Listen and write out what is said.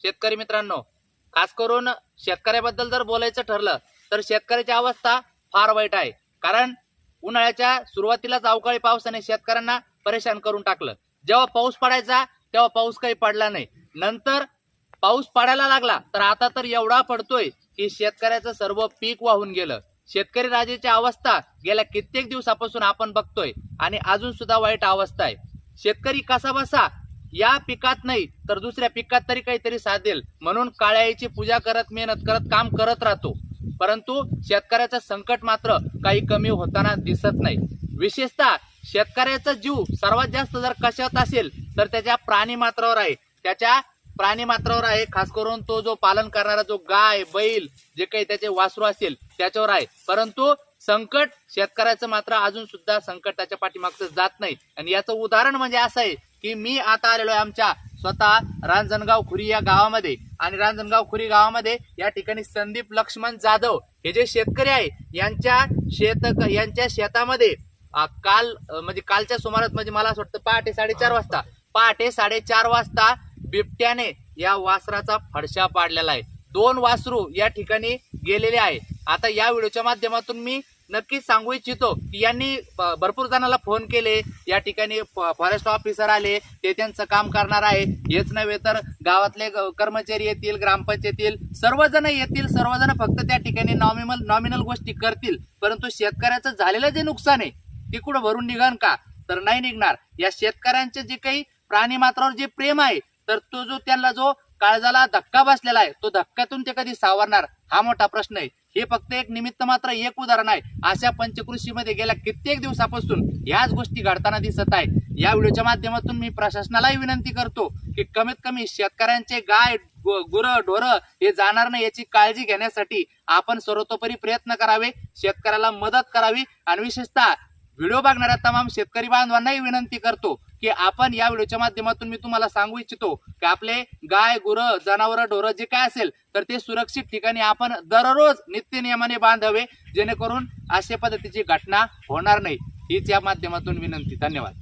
शेतकरी मित्रांनो, खास करून शेतकऱ्याबद्दल जर बोलायचं ठरलं तर शेतकऱ्याची अवस्था फार वाईट आहे. कारण उन्हाळ्याच्या सुरुवातीलाच अवकाळी पावसाने शेतकऱ्यांना परेशान करून टाकलं. जेव्हा पाऊस पडायचा तेव्हा पाऊस काही पडला नाही. नंतर पाऊस पडायला लागला तर आता तर एवढा पडतोय की शेतकऱ्याचं सर्व पीक वाहून गेलं. शेतकरी राजाची अवस्था गेल्या कित्येक दिवसापासून आपण बघतोय आणि अजून सुद्धा वाईट अवस्था आहे. शेतकरी कसा बसा या पिकात नाही तर दुसऱ्या पिकात तरी काहीतरी साधेल म्हणून काळ्याची पूजा करत मेहनत करत काम करत राहतो. परंतु शेतकऱ्याचं संकट मात्र काही कमी होताना दिसत नाही. विशेषतः शेतकऱ्याचा जीव सर्वात जास्त जर कशात असेल तर त्याच्या प्राणीमात्रावर आहे. त्याच्या प्राणीमात्रावर आहे. खास करून तो जो पालन करणारा जो गाय बैल जे काही त्याचे वासरू असेल त्याच्यावर आहे. परंतु संकट शेतकऱ्याचं मात्र अजून सुद्धा संकट त्याच्या पाठीमागचं जात नाही. आणि याचं उदाहरण म्हणजे असं आहे की मी आता आलेलो आहे आमच्या स्वतः रांजणगाव खुरी या गावामध्ये. आणि रांजणगाव खुरी गावामध्ये या ठिकाणी संदीप लक्ष्मण जाधव हे जे शेतकरी आहे यांच्या शेतामध्ये कालच्या सुमारास म्हणजे मला असं वाटतं पहाटे 4:30 वाजता बिबट्याने या वासराचा फडशा पाडलेला आहे. 2 वासरू या ठिकाणी गेलेले आहे. आता या व्हिडिओच्या माध्यमातून मी नक्कीच सांगू इच्छितो की यांनी भरपूर जणांना फोन केले. या ठिकाणी फॉरेस्ट ऑफिसर आले, ते त्यांचं काम करणार आहे. हेच नव्हे तर गावातले कर्मचारी येतील, ग्रामपंचायत येतील, सर्वजण येतील. सर्वजण फक्त त्या ठिकाणी नॉमिनल गोष्टी करतील. परंतु शेतकऱ्याचं झालेलं जे नुकसान आहे ती कुठं भरून निघण का? तर नाही निघणार. या शेतकऱ्यांचे जे काही प्राणीमात्रावर जे प्रेम आहे तर तो जो त्यांना जो काळजाला धक्का बसलेला आहे तो धक्क्यातून ते कधी सावरणार हा मोठा प्रश्न आहे. हे फक्त एक निमित्त मात्र एक उदाहरण आहे. अशा पंचकृषीमध्ये गेल्या कित्येक दिवसापासून याच गोष्टी घडताना दिसत आहे. या व्हिडिओच्या माध्यमातून मी प्रशासनालाही विनंती करतो की कमीत कमी शेतकऱ्यांचे गाय गुरं ढोरं हे जाणार नाही याची काळजी घेण्यासाठी आपण सर्वतोपरी प्रयत्न करावे, शेतकऱ्याला मदत करावी. आणि विशेषतः व्हिडिओ बघणाऱ्या तमाम शेतकरी बांधवांनाही विनंती करतो की आपण या व्हिडिओच्या माध्यमातून मी तुम्हाला सांगू इच्छितो की आपले गाय गुरं जनावरं ढोरं जे काय असेल तर ते सुरक्षित ठिकाणी आपण दररोज नित्य नियमाने बांधावे, जेणेकरून अशा पद्धतीची घटना होणार नाही. हीच या माध्यमातून विनंती. धन्यवाद.